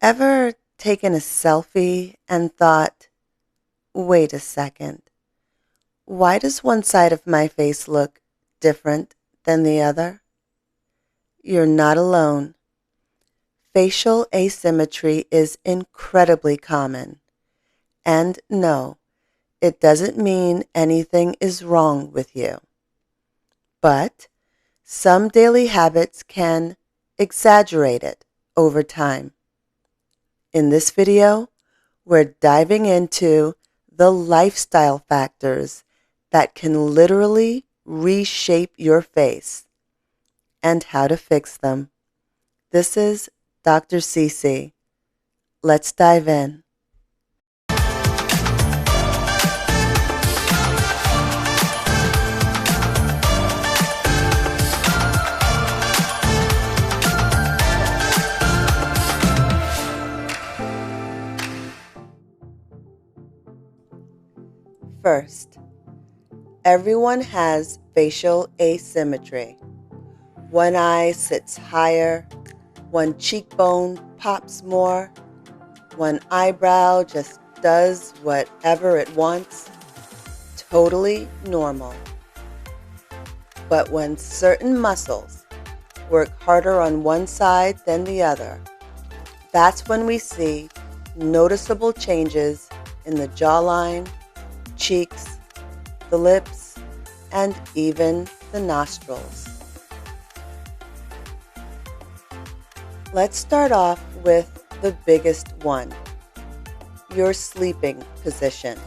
Ever taken a selfie and thought, wait a second, why does one side of my face look different than the other? You're not alone. Facial asymmetry is incredibly common. And no, it doesn't mean anything is wrong with you. But some daily habits can exaggerate it over time. In this video, we're diving into the lifestyle factors that can literally reshape your face and how to fix them. This is Dr. CC. Let's dive in. First, everyone has facial asymmetry. One eye sits higher, one cheekbone pops more, one eyebrow just does whatever it wants. Totally normal. But when certain muscles work harder on one side than the other, that's when we see noticeable changes in the jawline, cheeks, the lips, and even the nostrils. Let's start off with the biggest one, your sleeping position.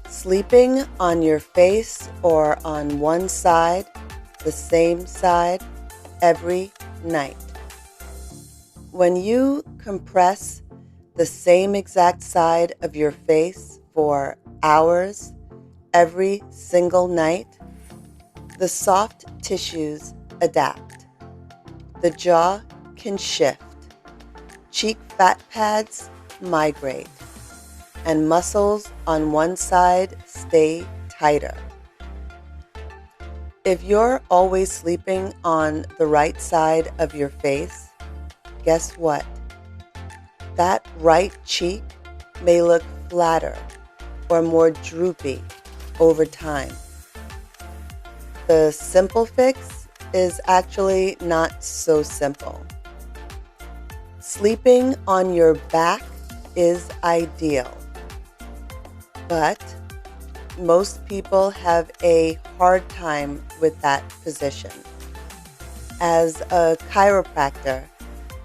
Sleeping on your face or on one side, the same side, every night. When you compress the same exact side of your face for hours every single night, the soft tissues adapt. The jaw can shift. Cheek fat pads migrate. And muscles on one side stay tighter. If you're always sleeping on the right side of your face, guess what? That right cheek may look flatter or more droopy over time. The simple fix is actually not so simple. Sleeping on your back is ideal, but most people have a hard time with that position. As a chiropractor,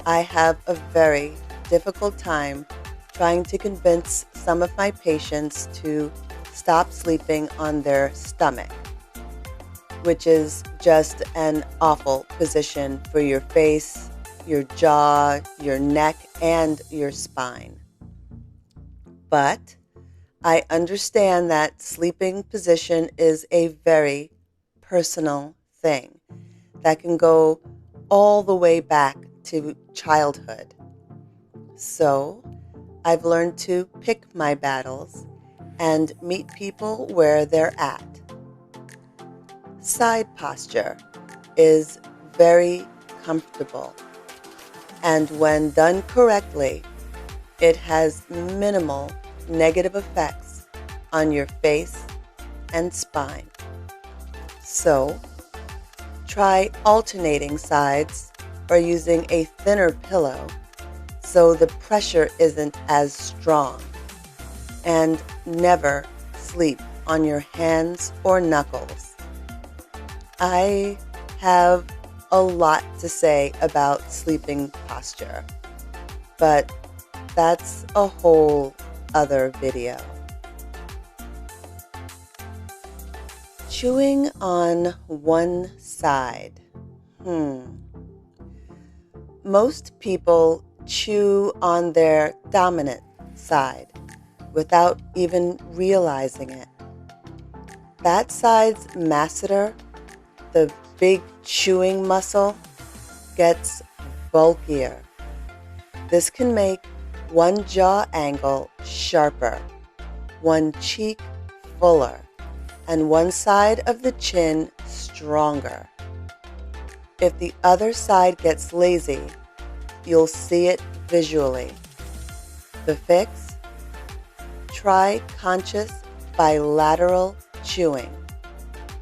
I have a very difficult time trying to convince some of my patients to stop sleeping on their stomach, which is just an awful position for your face, your jaw, your neck, and your spine. But I understand that sleeping position is a very personal thing that can go all the way back to childhood. So I've learned to pick my battles and meet people where they're at. Side posture is very comfortable, and when done correctly, it has minimal negative effects on your face and spine. So, try alternating sides or using a thinner pillow so the pressure isn't as strong. And never sleep on your hands or knuckles. I have a lot to say about sleeping posture, but that's a whole other video. Chewing on one side. Most people chew on their dominant side without even realizing it. That side's masseter, the big chewing muscle, gets bulkier. This can make one jaw angle sharper, one cheek fuller, and one side of the chin stronger. If the other side gets lazy, you'll see it visually. The fix? Try conscious bilateral chewing.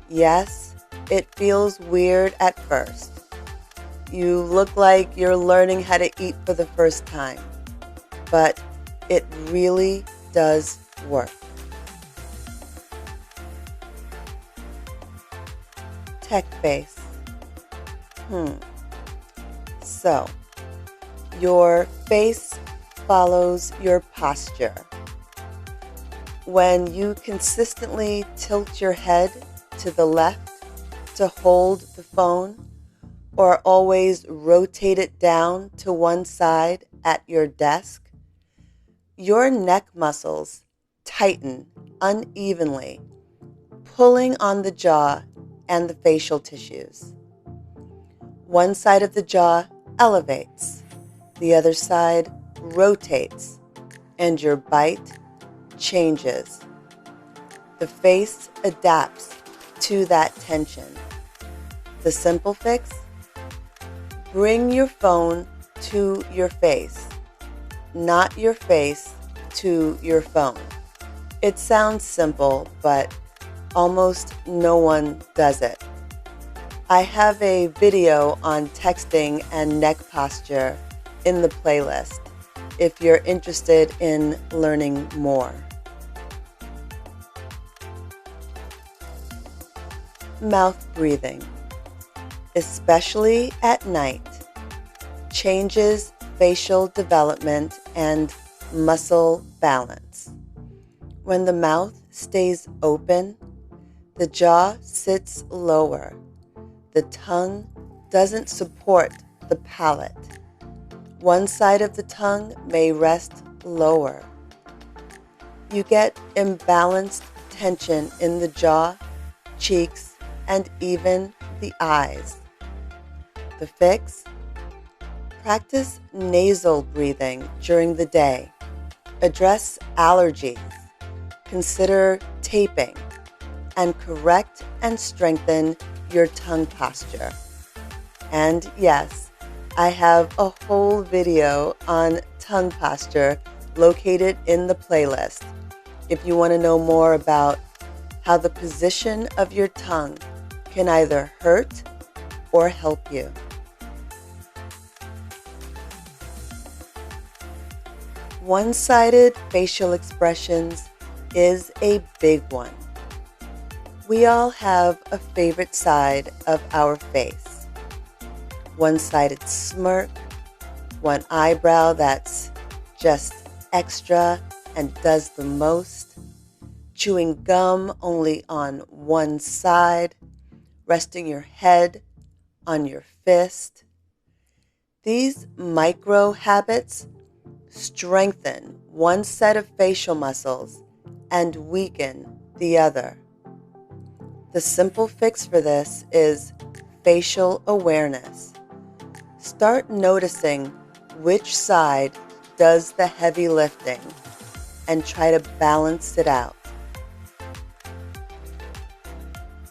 Yes, it feels weird at first. You look like you're learning how to eat for the first time, but it really does work. Tech face. So, your face follows your posture. When you consistently tilt your head to the left to hold the phone, or always rotate it down to one side at your desk, your neck muscles tighten unevenly, pulling on the jaw and the facial tissues. One side of the jaw elevates, the other side rotates, and your bite changes. The face adapts to that tension. The simple fix? Bring your phone to your face, not your face to your phone. It sounds simple, but almost no one does it. I have a video on texting and neck posture in the playlist if you're interested in learning more. Mouth breathing, especially at night, changes facial development and muscle balance. When the mouth stays open, the jaw sits lower. The tongue doesn't support the palate. One side of the tongue may rest lower. You get imbalanced tension in the jaw, cheeks, and even the eyes. The fix? Practice nasal breathing during the day. Address allergies. Consider taping. And correct and strengthen your tongue posture. And yes, I have a whole video on tongue posture located in the playlist if you want to know more about how the position of your tongue can either hurt or help you. One-sided facial expressions is a big one. We all have a favorite side of our face. One-sided smirk, one eyebrow that's just extra and does the most, chewing gum only on one side, resting your head on your fist. These micro habits strengthen one set of facial muscles and weaken the other. The simple fix for this is facial awareness. Start noticing which side does the heavy lifting and try to balance it out.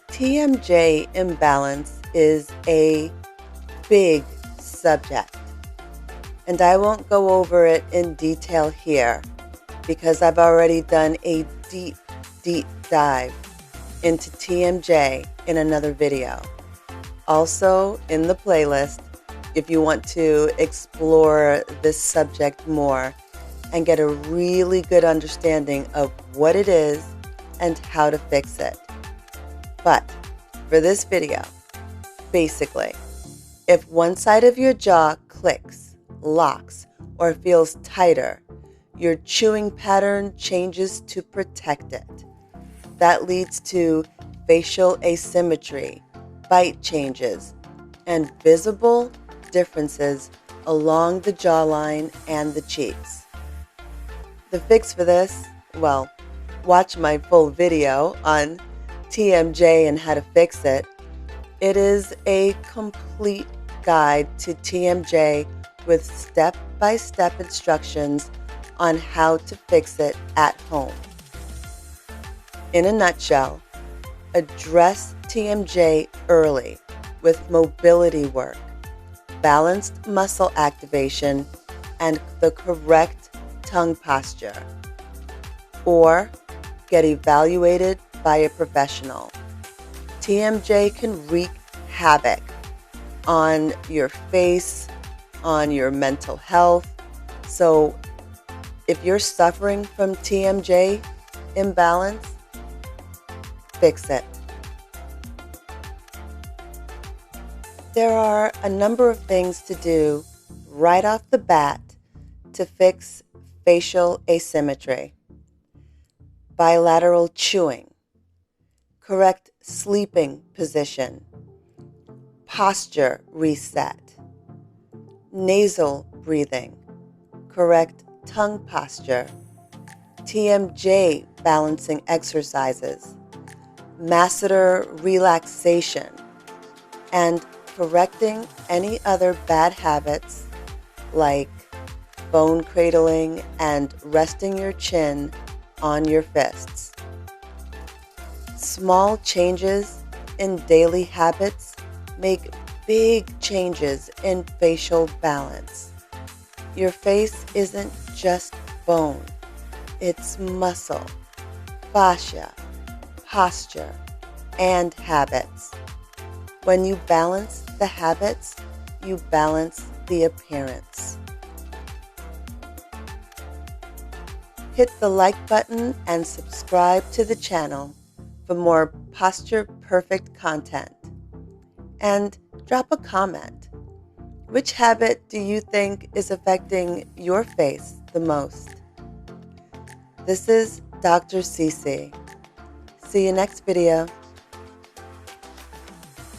TMJ imbalance is a big subject, and I won't go over it in detail here because I've already done a deep dive into TMJ in another video. Also in the playlist if you want to explore this subject more and get a really good understanding of what it is and how to fix it. But for this video, basically, if one side of your jaw clicks, locks, or feels tighter, your chewing pattern changes to protect it. That leads to facial asymmetry, bite changes, and visible differences along the jawline and the cheeks. The fix for this? Well, watch my full video on TMJ and how to fix it. It is a complete guide to TMJ with step-by-step instructions on how to fix it at home. In a nutshell, address TMJ early with mobility work, balanced muscle activation, and the correct tongue posture, or get evaluated by a professional. TMJ can wreak havoc on your face, on your mental health. So if you're suffering from TMJ imbalance, fix it. There are a number of things to do right off the bat to fix facial asymmetry. Bilateral chewing, correct sleeping position, posture reset, nasal breathing, correct tongue posture, TMJ balancing exercises, Masseter relaxation, and correcting any other bad habits like bone cradling and resting your chin on your fists. Small changes in daily habits make big changes in facial balance. Your face isn't just bone, it's muscle, fascia, posture, and habits. When you balance the habits, you balance the appearance. Hit the like button and subscribe to the channel for more posture perfect content. And drop a comment. Which habit do you think is affecting your face the most? This is Dr. Cece. See you next video.